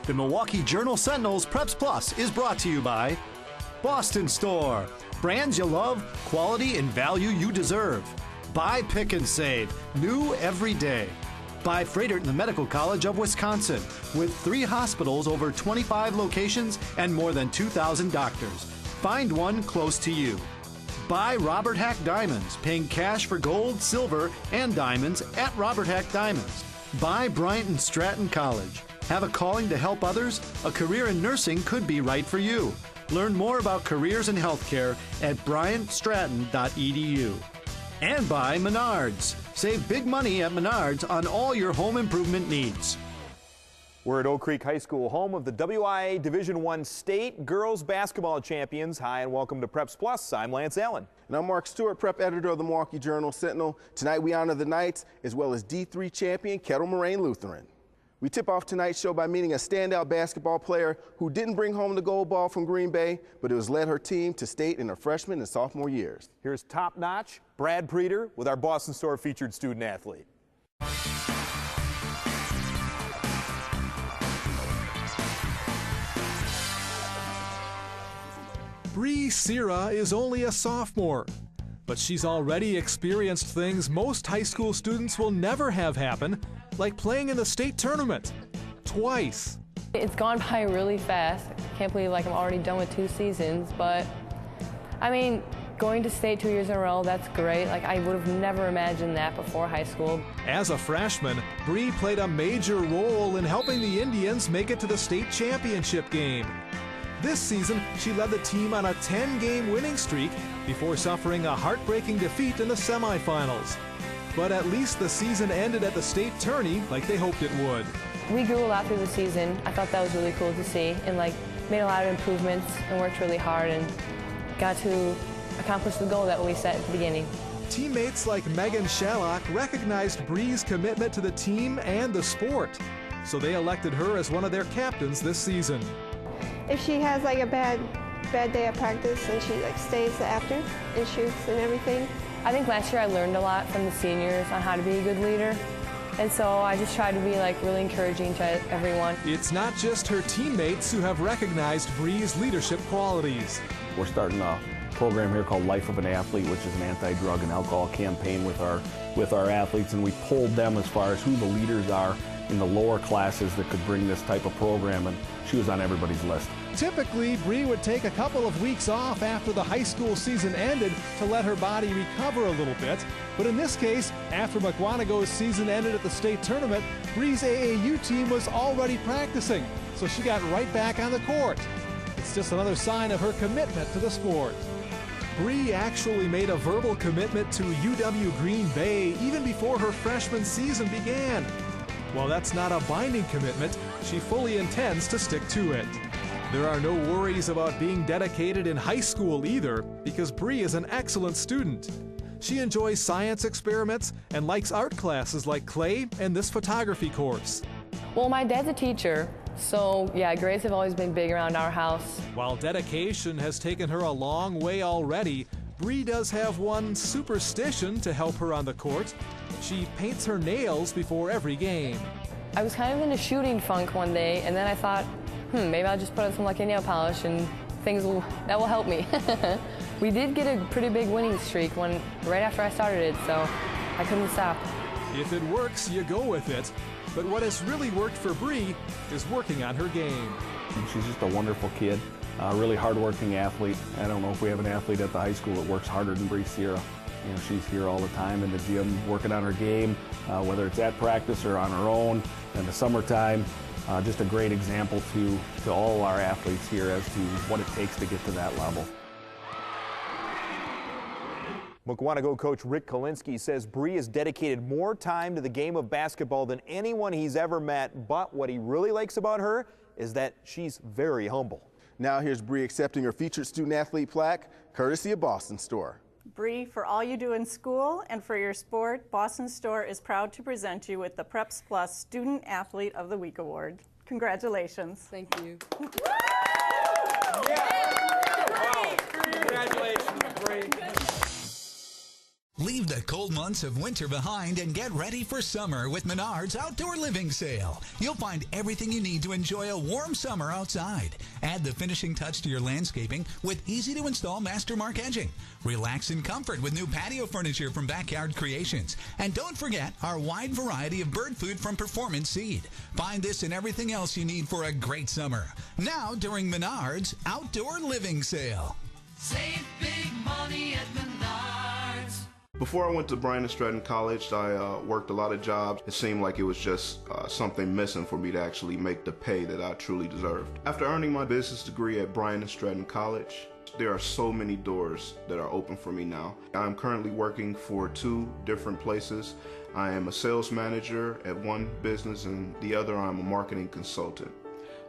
The Milwaukee Journal-Sentinel's Preps Plus is brought to you by Boston Store. Brands you love, quality and value you deserve. Buy Pick and Save, new every day. By Frederick Medical College of Wisconsin, with 3 hospitals, over 25 locations, and more than 2,000 doctors. Find one close to you. By Robert Hack Diamonds, paying cash for gold, silver, and diamonds at Robert Hack Diamonds. By Bryant and Stratton College. Have a calling to help others? A career in nursing could be right for you. Learn more about careers in healthcare at bryantstratton.edu. And by Menards. Save big money at Menards on all your home improvement needs. We're at Oak Creek High School, home of the WIA Division I State Girls Basketball Champions. Hi and welcome to Preps Plus. I'm Lance Allen. And I'm Mark Stewart, prep editor of the Milwaukee Journal-Sentinel. Tonight we honor the Knights as well as D3 champion Kettle Moraine Lutheran. We tip off tonight's show by meeting a standout basketball player who didn't bring home the gold ball from Green Bay, but it was led her team to state in her freshman and sophomore years. Here's top-notch Brad Preeter with our Boston Store featured student athlete. Cera is only a sophomore, but she's already experienced things most high school students will never have happen, like playing in the state tournament twice. It's gone by really fast. I can't believe I'm already done with 2 seasons, but I mean, going to state 2 years in a row, that's great. I would have never imagined that before high school. As a freshman, Bree played a major role in helping the Indians make it to the state championship game. This season, she led the team on a 10-game winning streak before suffering a heartbreaking defeat in the semifinals. But at least the season ended at the state tourney like they hoped it would. We grew a lot through the season. I thought that was really cool to see, and made a lot of improvements and worked really hard and got to accomplish the goal that we set at the beginning. Teammates like Megan Shallock recognized Bree's commitment to the team and the sport, so they elected her as one of their captains this season. If she has a bad day at practice and she stays after and shoots and everything. I think last year I learned a lot from the seniors on how to be a good leader, and so I just try to be really encouraging to everyone. It's not just her teammates who have recognized Bree's leadership qualities. We're starting a program here called Life of an Athlete, which is an anti-drug and alcohol campaign with our athletes, and we polled them as far as who the leaders are in the lower classes that could bring this type of program, and she was on everybody's list. Typically, Bree would take a couple of weeks off after the high school season ended to let her body recover a little bit. But in this case, after Mukwonago's season ended at the state tournament, Bree's AAU team was already practicing, so she got right back on the court. It's just another sign of her commitment to the sport. Bree actually made a verbal commitment to UW Green Bay even before her freshman season began. While that's not a binding commitment, she fully intends to stick to it. There are no worries about being dedicated in high school either, because Bree is an excellent student. She enjoys science experiments and likes art classes like clay and this photography course. Well, my dad's a teacher, so yeah, grades have always been big around our house. While dedication has taken her a long way already, Bree does have one superstition to help her on the court. She paints her nails before every game. I was kind of in a shooting funk one day, and then I thought, maybe I'll just put on some lucky nail polish and that will help me. We did get a pretty big winning streak right after I started it, so I couldn't stop. If it works, you go with it. But what has really worked for Bree is working on her game. She's just a wonderful kid, a really hardworking athlete. I don't know if we have an athlete at the high school that works harder than Bree Cera. She's here all the time in the gym working on her game, whether it's at practice or on her own in the summertime. Just a great example to all our athletes here as to what it takes to get to that level. Mukwonago coach Rick Kalinsky says Bree has dedicated more time to the game of basketball than anyone he's ever met, but what he really likes about her is that she's very humble. Now here's Bree accepting her featured student athlete plaque, courtesy of Boston Store. Bree, for all you do in school and for your sport, Boston Store is proud to present you with the Preps Plus Student Athlete of the Week Award. Congratulations. Thank you. Yeah. Wow. Congratulations, Bree. Leave the cold months of winter behind and get ready for summer with Menards Outdoor Living Sale. You'll find everything you need to enjoy a warm summer outside. Add the finishing touch to your landscaping with easy-to-install Mastermark edging. Relax in comfort with new patio furniture from Backyard Creations. And don't forget our wide variety of bird food from Performance Seed. Find this and everything else you need for a great summer. Now during Menards Outdoor Living Sale. Save big money at Menards. Before I went to Bryan and Stratton College, I worked a lot of jobs. It seemed like it was just something missing for me to actually make the pay that I truly deserved. After earning my business degree at Bryan and Stratton College, there are so many doors that are open for me now. I'm currently working for 2 different places. I am a sales manager at one business and the other I'm a marketing consultant.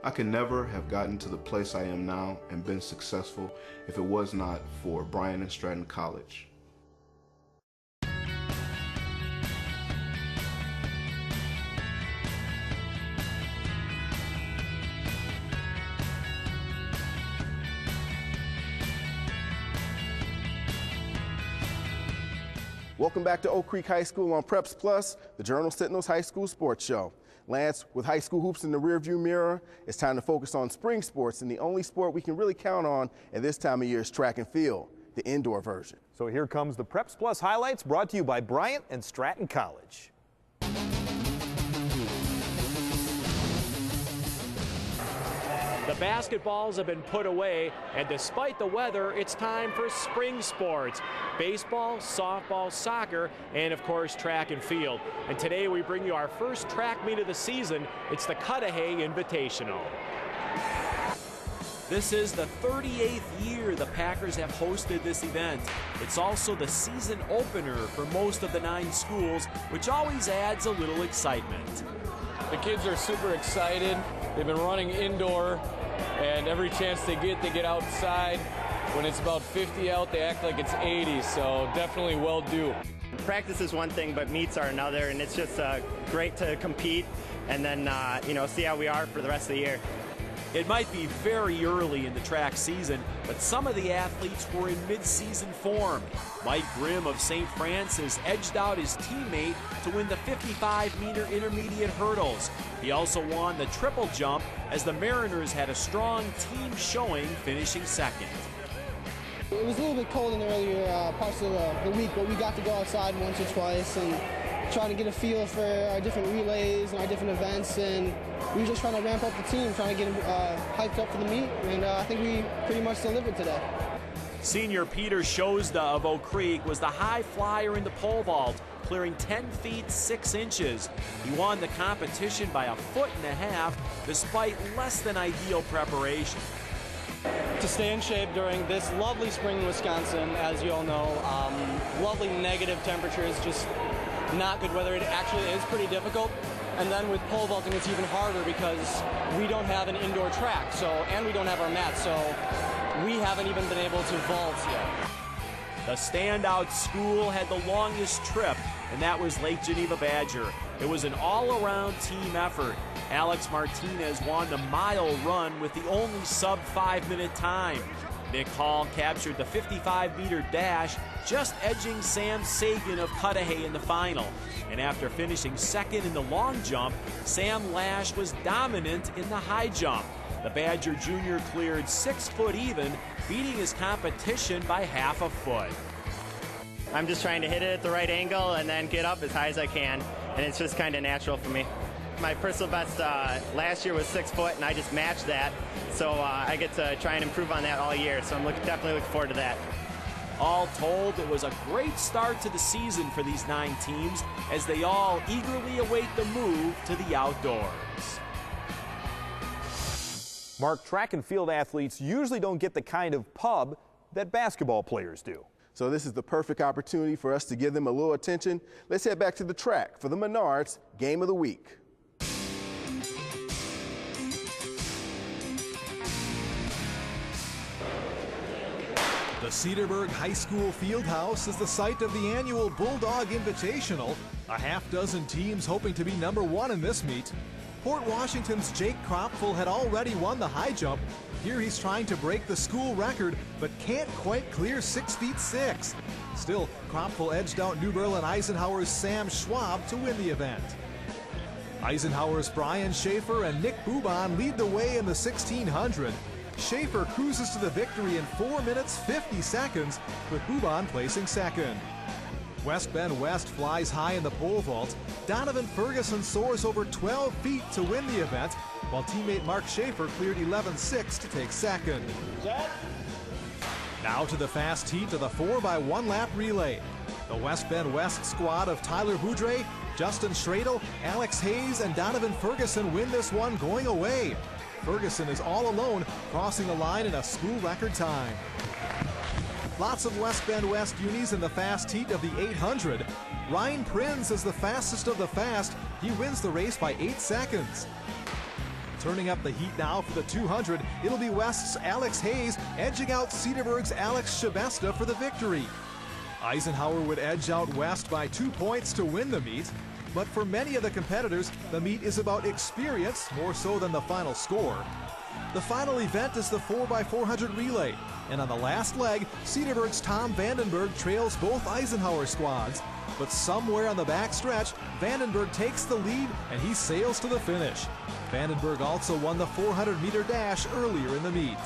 I could never have gotten to the place I am now and been successful if it was not for Bryan and Stratton College. Welcome back to Oak Creek High School on Preps Plus, the Journal-Sentinel's high school sports show. Lance, with high school hoops in the rearview mirror, it's time to focus on spring sports, and the only sport we can really count on at this time of year is track and field, the indoor version. So here comes the Preps Plus highlights brought to you by Bryan and Stratton College. The basketballs have been put away, and despite the weather, it's time for spring sports. Baseball, softball, soccer, and of course track and field. And today we bring you our first track meet of the season. It's the Cudahy Invitational. This is the 38th year the Packers have hosted this event. It's also the season opener for most of the 9 schools, which always adds a little excitement. The kids are super excited. They've been running indoor, and every chance they get outside. When it's about 50 out, they act like it's 80, so definitely well due. Practice is one thing, but meets are another, and it's just great to compete and then see how we are for the rest of the year. It might be very early in the track season, but some of the athletes were in mid-season form. Mike Grimm of St. Francis edged out his teammate to win the 55-meter intermediate hurdles. He also won the triple jump as the Mariners had a strong team showing, finishing second. It was a little bit cold in the earlier parts of the week, but we got to go outside once or twice and try to get a feel for our different relays and our different events, and we were just trying to ramp up the team, trying to get them hyped up for the meet, and I think we pretty much delivered today. Senior Peter Shozda of Oak Creek was the high flyer in the pole vault, clearing 10 feet 6 inches. He won the competition by 1.5 feet despite less than ideal preparation. To stay in shape during this lovely spring in Wisconsin, as you all know, lovely negative temperatures, just not good weather. It actually is pretty difficult. And then with pole vaulting, it's even harder because we don't have an indoor track, and we don't have our mats, so we haven't even been able to vault yet. The standout school had the longest trip, and that was Lake Geneva Badger. It was an all-around team effort. Alex Martinez won the mile run with the only sub-5-minute time. Nick Hall captured the 55-meter dash, just edging Sam Sagan of Cudahy in the final. And after finishing second in the long jump, Sam Lash was dominant in the high jump. The Badger Junior cleared 6 foot even, beating his competition by 1/2 foot. I'm just trying to hit it at the right angle and then get up as high as I can, and it's just kind of natural for me. My personal best last year was 6 foot, and I just matched that, so I get to try and improve on that all year, so I'm definitely looking forward to that. All told, it was a great start to the season for these 9 teams as they all eagerly await the move to the outdoors. Mark, track and field athletes usually don't get the kind of pub that basketball players do. So this is the perfect opportunity for us to give them a little attention. Let's head back to the track for the Menards Game of the Week. The Cedarburg High School Fieldhouse is the site of the annual Bulldog Invitational. A half-dozen teams hoping to be #1 in this meet. Port Washington's Jake Kropfel had already won the high jump. Here he's trying to break the school record, but can't quite clear 6 feet 6. Still, Kropfel edged out New Berlin Eisenhower's Sam Schwab to win the event. Eisenhower's Brian Schaefer and Nick Bubon lead the way in the 1600. Schaefer cruises to the victory in 4 minutes 50 seconds, with Bubon placing second. West Bend West flies high in the pole vault. Donovan Ferguson soars over 12 feet to win the event, while teammate Mark Schaefer cleared 11.6 to take second. Now to the fast heat of the 4x1 lap relay. The West Bend West squad of Tyler Boudre, Justin Schradel, Alex Hayes, and Donovan Ferguson win this one going away. Ferguson is all alone, crossing the line in a school record time. Lots of West Bend West unis in the fast heat of the 800. Ryan Prinz is the fastest of the fast. He wins the race by 8 seconds. Turning up the heat now for the 200, it'll be West's Alex Hayes edging out Cedarburg's Alex Shabesta for the victory. Eisenhower would edge out West by 2 points to win the meet. But for many of the competitors, the meet is about experience more so than the final score. The final event is the 4x400 relay, and on the last leg, Cedarburg's Tom Vandenberg trails both Eisenhower squads. But somewhere on the back stretch, Vandenberg takes the lead and he sails to the finish. Vandenberg also won the 400-meter dash earlier in the meet.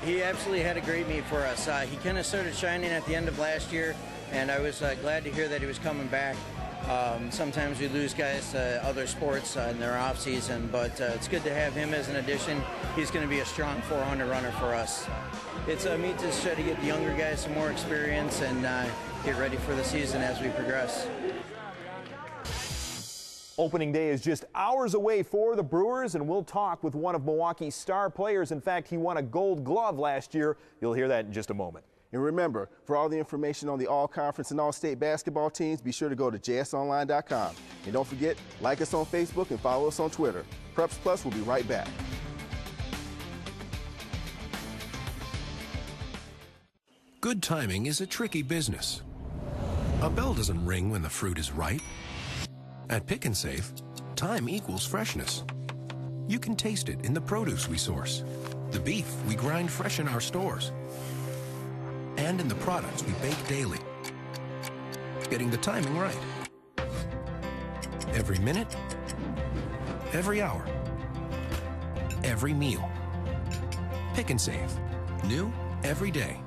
He absolutely had a great meet for us. He kind of started shining at the end of last year, and I was glad to hear that he was coming back. Sometimes we lose guys to other sports in their off season, but it's good to have him as an addition. He's going to be a strong 400 runner for us. It's a meet to try to get the younger guys some more experience and get ready for the season as we progress. Opening day is just hours away for the Brewers, and we'll talk with one of Milwaukee's star players. In fact, he won a Gold Glove last year. You'll hear that in just a moment. And remember, for all the information on the all-conference and all-state basketball teams, be sure to go to jsonline.com. And don't forget, like us on Facebook and follow us on Twitter. Preps Plus will be right back. Good timing is a tricky business. A bell doesn't ring when the fruit is ripe. At Pick and Save, time equals freshness. You can taste it in the produce we source, the beef we grind fresh in our stores, and in the products we bake daily. Getting the timing right. Every minute, every hour, every meal. Pick and Save. New every day.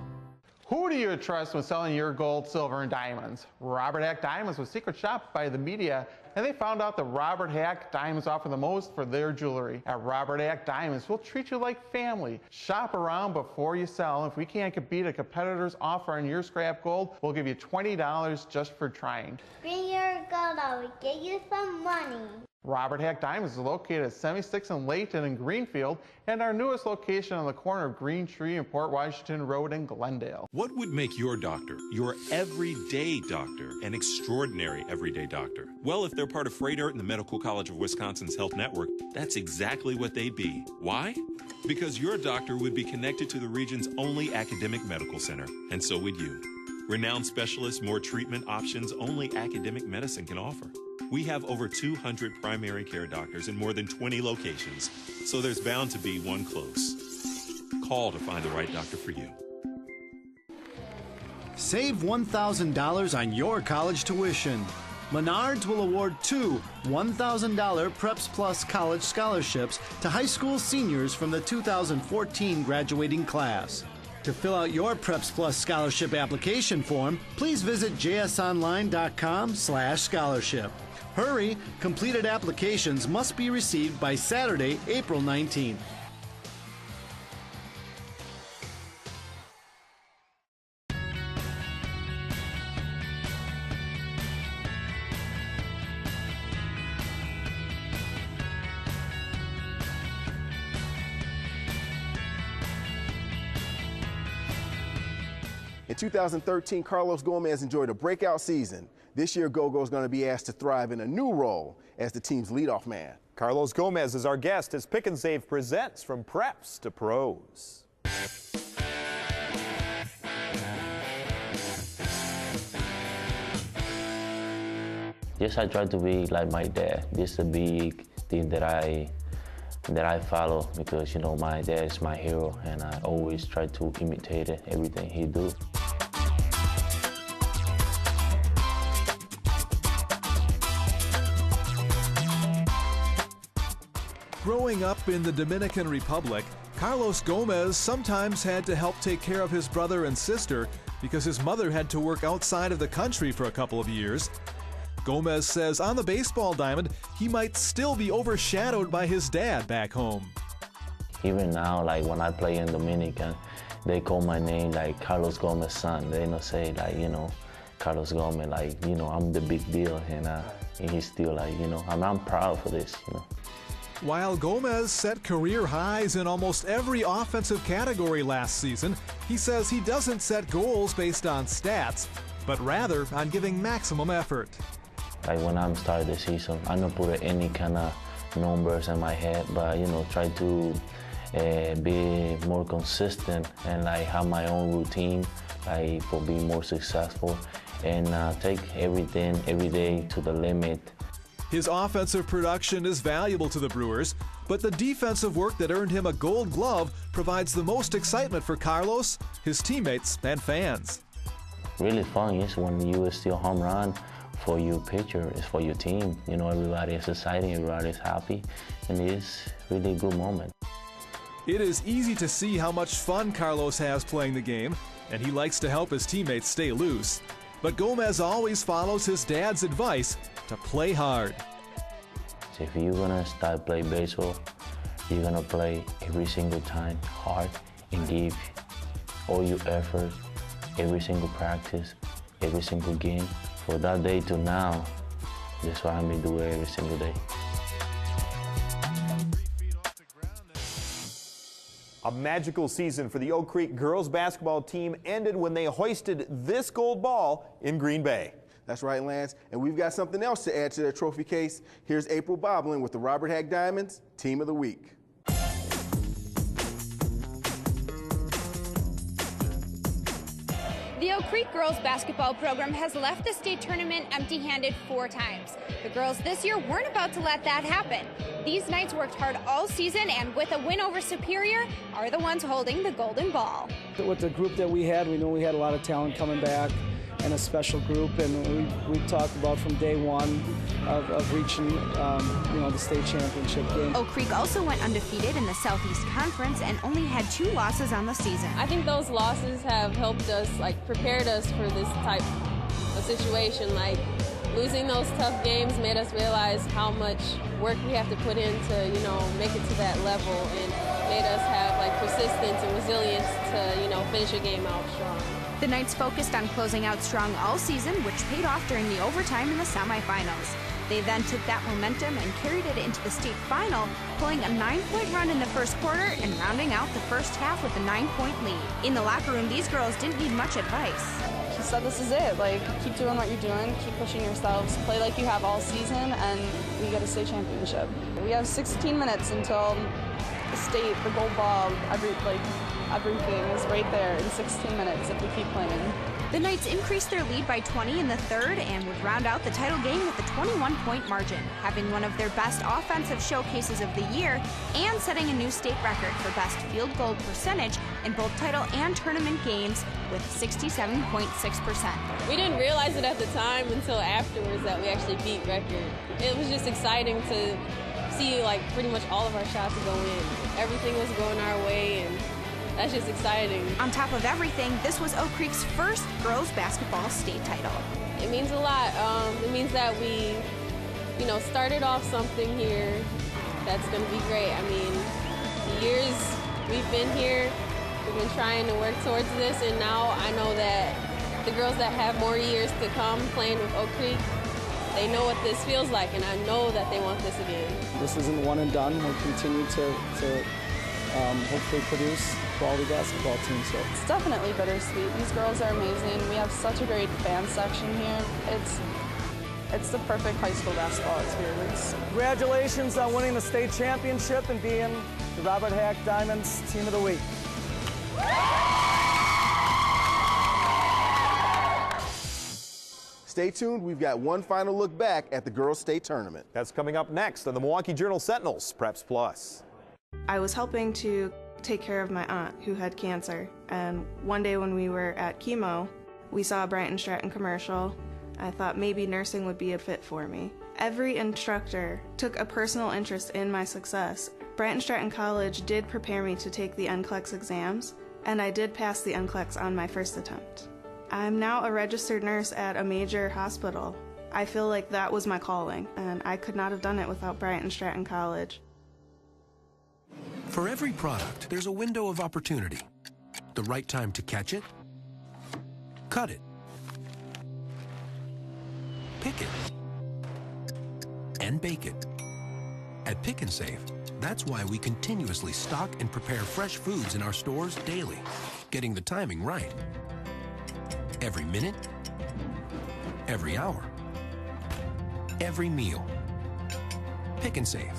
Who do you trust when selling your gold, silver, and diamonds? Robert Hack Diamonds was secret shopped by the media, and they found out that Robert Hack Diamonds offer the most for their jewelry. At Robert Hack Diamonds, we'll treat you like family. Shop around before you sell. If we can't beat a competitor's offer on your scrap gold, we'll give you $20 just for trying. Bring your gold, I will get you some money. Robert Hack Diamonds is located at 76 in Layton and Greenfield, and our newest location on the corner of Green Tree and Port Washington Road in Glendale. What would make your doctor, your everyday doctor, an extraordinary everyday doctor? Well, if they're part of Froedtert and the Medical College of Wisconsin's Health Network, that's exactly what they'd be. Why? Because your doctor would be connected to the region's only academic medical center, and so would you. Renowned specialists, more treatment options only academic medicine can offer. We have over 200 primary care doctors in more than 20 locations, so there's bound to be one close. Call to find the right doctor for you. Save $1,000 on your college tuition. Menards will award 2 $1,000 Preps Plus college scholarships to high school seniors from the 2014 graduating class. To fill out your Preps Plus scholarship application form, please visit jsonline.com/scholarship. Hurry! Completed applications must be received by Saturday, April 19th. In 2013, Carlos Gomez enjoyed a breakout season. This year, Gogo is going to be asked to thrive in a new role as the team's leadoff man. Carlos Gomez is our guest as Pick and Save presents From Preps to Pros. Yes, I try to be like my dad. This is a big thing that I that I follow because, you know, my dad is my hero, and I always try to imitate everything he do. Growing up in the Dominican Republic, Carlos Gomez sometimes had to help take care of his brother and sister because his mother had to work outside of the country for a couple of years. Gomez says on the baseball diamond, he might still be overshadowed by his dad back home. Even now, like when I play in Dominican, they call my name like Carlos Gomez's son. They don't say like, you know, Carlos Gomez, like, you know, I'm the big deal, and he's still like, you know, I'm proud for this, you know. While Gomez set career highs in almost every offensive category last season, he says he doesn't set goals based on stats, but rather on giving maximum effort. Like when I'm starting the season, I don't put any kind of numbers in my head, but, you know, try to be more consistent and like have my own routine, like for being more successful, and take everything every day to the limit. His offensive production is valuable to the Brewers, but the defensive work that earned him a Gold Glove provides the most excitement for Carlos, his teammates, and fans. Really fun is when you steal a home run for your pitcher, it's for your team. You know, everybody is excited, everybody is happy, and it's really a good moment. It is easy to see how much fun Carlos has playing the game, and he likes to help his teammates stay loose. But Gomez always follows his dad's advice to play hard. So if you're gonna start playing baseball, you're gonna play every single time hard and give all your effort, every single practice, every single game. For that day to now, that's what I'm gonna do every single day. A magical season for the Oak Creek girls basketball team ended when they hoisted this gold ball in Green Bay. That's right, Lance. And we've got something else to add to their trophy case. Here's April Boblin with the Robert Hack Diamonds Team of the Week. The Oak Creek girls basketball program has left the state tournament empty-handed 4 times. The girls this year weren't about to let that happen. These Knights worked hard all season, and with a win over Superior, are the ones holding the golden ball. With the group that we had, we knew we had a lot of talent coming back and a special group, and we talked about from day one of reaching the state championship game. Oak Creek also went undefeated in the Southeast Conference and only had 2 losses on the season. I think those losses have helped us, prepared us for this type of situation. Like, losing those tough games made us realize how much work we have to put in to, make it to that level, and made us have persistence and resilience to, finish a game out strong. The Knights focused on closing out strong all season, which paid off during the overtime in the semifinals. They then took that momentum and carried it into the state final, pulling a 9-point run in the first quarter and rounding out the first half with a 9-point lead. In the locker room, these girls didn't need much advice. She said this is it, keep doing what you're doing, keep pushing yourselves, play like you have all season, and we get a state championship. We have 16 minutes until the state, the gold ball, everything is right there in 16 minutes if we keep playing. The Knights increased their lead by 20 in the third and would round out the title game with a 21-point margin, having one of their best offensive showcases of the year and setting a new state record for best field goal percentage in both title and tournament games with 67.6%. We didn't realize it at the time until afterwards that we actually beat record. It was just exciting to see pretty much all of our shots go in. Everything was going our way, and that's just exciting. On top of everything, this was Oak Creek's first girls basketball state title. It means a lot. It means that we, started off something here that's going to be great. I mean, the years we've been here, we've been trying to work towards this, and now I know that the girls that have more years to come playing with Oak Creek, they know what this feels like, and I know that they want this again. This isn't one and done. We'll continue to hopefully produce quality basketball team. So it's definitely bittersweet. These girls are amazing. We have such a great fan section here. It's the perfect high school basketball experience. Congratulations on winning the state championship and being the Robert Hack Diamonds Team of the Week. Stay tuned. We've got one final look back at the girls' state tournament. That's coming up next on the Milwaukee Journal Sentinel's Preps Plus. I was helping to take care of my aunt who had cancer, and one day when we were at chemo, we saw a Bryant & Stratton commercial. I thought maybe nursing would be a fit for me. Every instructor took a personal interest in my success. Bryant & Stratton College did prepare me to take the NCLEX exams, and I did pass the NCLEX on my first attempt. I'm now a registered nurse at a major hospital. I feel like that was my calling, and I could not have done it without Bryant & Stratton College. For every product, there's a window of opportunity. The right time to catch it, cut it, pick it, and bake it. At Pick and Save, that's why we continuously stock and prepare fresh foods in our stores daily, getting the timing right. Every minute, every hour, every meal. Pick and Save.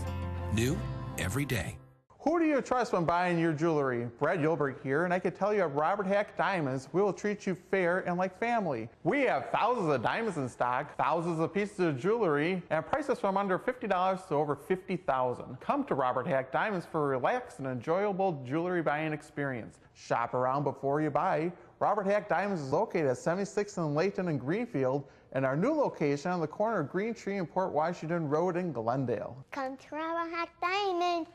New every day. Who do you trust when buying your jewelry? Brad Yulberg here, and I can tell you at Robert Hack Diamonds, we will treat you fair and like family. We have thousands of diamonds in stock, thousands of pieces of jewelry, and prices from under $50 to over $50,000. Come to Robert Hack Diamonds for a relaxed and enjoyable jewelry buying experience. Shop around before you buy. Robert Hack Diamonds is located at 76th and Layton in Greenfield, and our new location on the corner of Green Tree and Port Washington Road in Glendale. Come to Robert Hack Diamonds.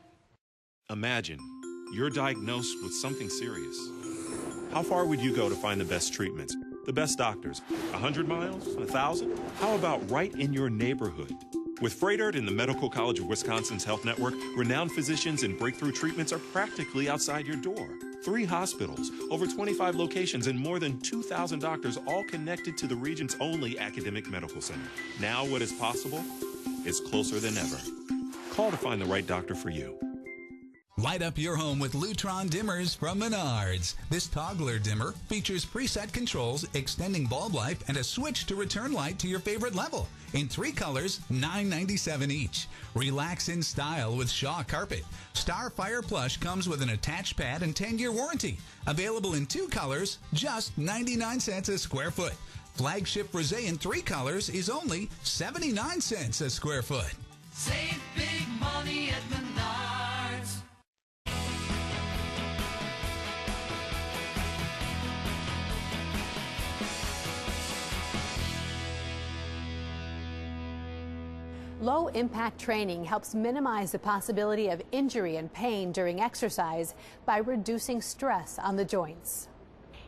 Imagine you're diagnosed with something serious. How far would you go to find the best treatments, the best doctors? 100 miles? 1,000? How about right in your neighborhood? With Freighter and the Medical College of Wisconsin's Health Network, renowned physicians and breakthrough treatments are practically outside your door. 3 hospitals, over 25 locations, and more than 2,000 doctors, all connected to the region's only academic medical center. Now what is possible is closer than ever. Call to find the right doctor for you. Light up your home with Lutron dimmers from Menards. This toggler dimmer features preset controls, extending bulb life, and a switch to return light to your favorite level. In 3 colors, $9.97 each. Relax in style with Shaw Carpet. Starfire Plush comes with an attached pad and 10-year warranty. Available in 2 colors, just 99 cents a square foot. Flagship Rosé in 3 colors is only 79 cents a square foot. Save big money at Menards. Low-impact training helps minimize the possibility of injury and pain during exercise by reducing stress on the joints.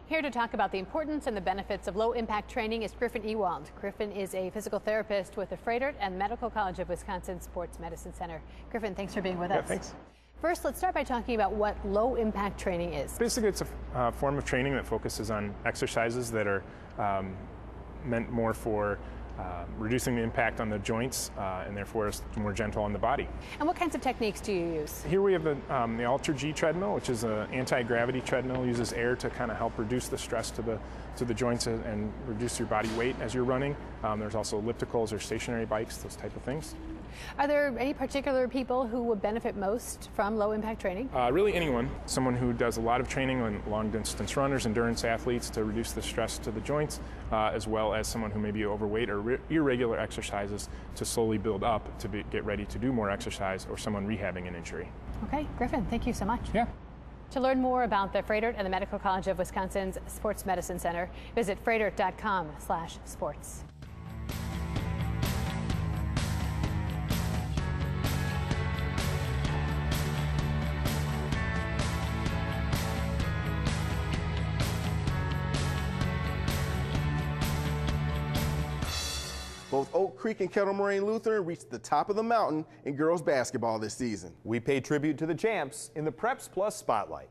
Here to talk about the importance and the benefits of low-impact training is Griffin Ewald. Griffin is a physical therapist with the Freighter and Medical College of Wisconsin Sports Medicine Center. Griffin, thanks for being with us. Thanks. First, let's start by talking about what low-impact training is. Basically, it's a form of training that focuses on exercises that are meant more for reducing the impact on the joints and therefore it's more gentle on the body. And what kinds of techniques do you use? Here we have the Ultra G treadmill, which is an anti-gravity treadmill. It uses air to kind of help reduce the stress to the joints and reduce your body weight as you're running. There's also ellipticals or stationary bikes, those type of things. Are there any particular people who would benefit most from low-impact training? Really anyone. Someone who does a lot of training on long-distance runners, endurance athletes to reduce the stress to the joints, as well as someone who may be overweight or irregular exercises to slowly build up to get ready to do more exercise, or someone rehabbing an injury. Okay, Griffin, thank you so much. Yeah. To learn more about the Freighter and the Medical College of Wisconsin's Sports Medicine Center, visit freighter.com/sports. Both Oak Creek and Kettle Moraine Lutheran reached the top of the mountain in girls basketball this season. We pay tribute to the champs in the Preps Plus Spotlight.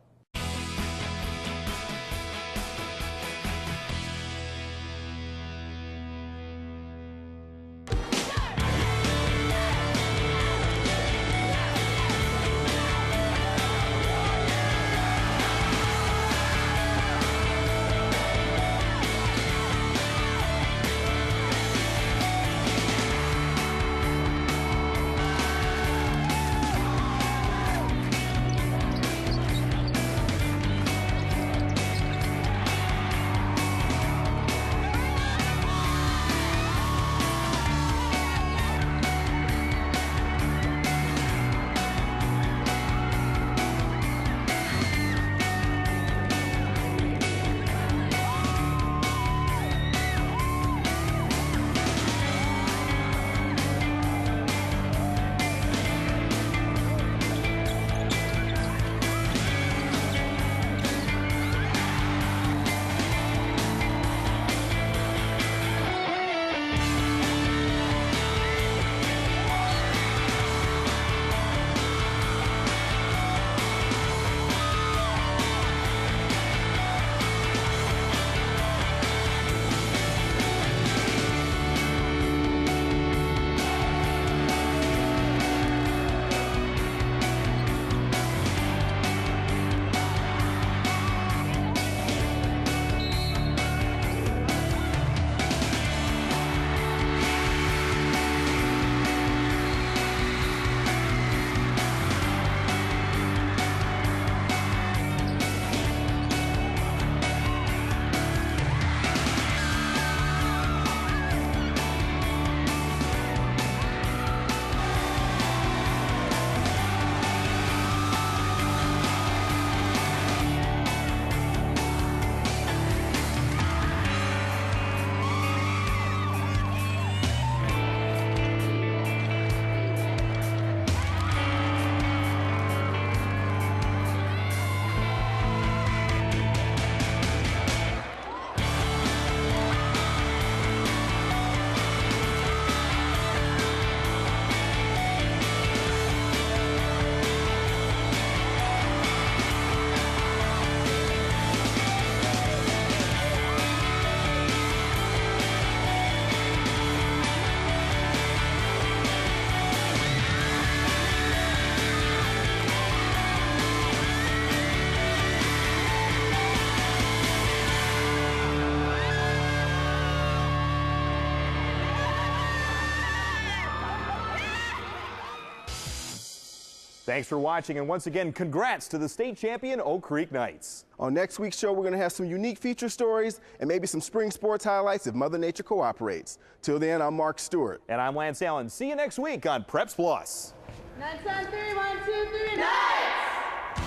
Thanks for watching, and once again, congrats to the state champion Oak Creek Knights. On next week's show, we're going to have some unique feature stories and maybe some spring sports highlights if Mother Nature cooperates. Till then, I'm Mark Stewart. And I'm Lance Allen. See you next week on Preps Plus. Nuts on 3, 1, 2, 3, nuts!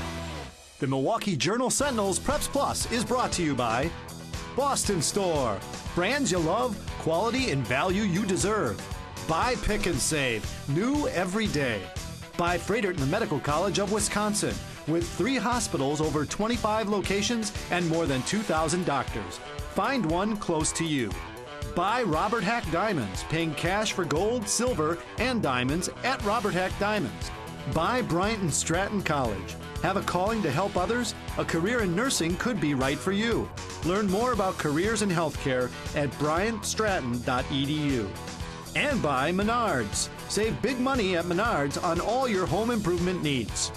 The Milwaukee Journal-Sentinel's Preps Plus is brought to you by Boston Store. Brands you love, quality and value you deserve. Buy, pick, and save. New every day. By Freighter and the Medical College of Wisconsin. With 3 hospitals, over 25 locations, and more than 2,000 doctors. Find one close to you. Buy Robert Hack Diamonds, paying cash for gold, silver, and diamonds at Robert Hack Diamonds. Buy Bryant and Stratton College. Have a calling to help others? A career in nursing could be right for you. Learn more about careers in healthcare at bryantstratton.edu. And buy Menards. Save big money at Menards on all your home improvement needs.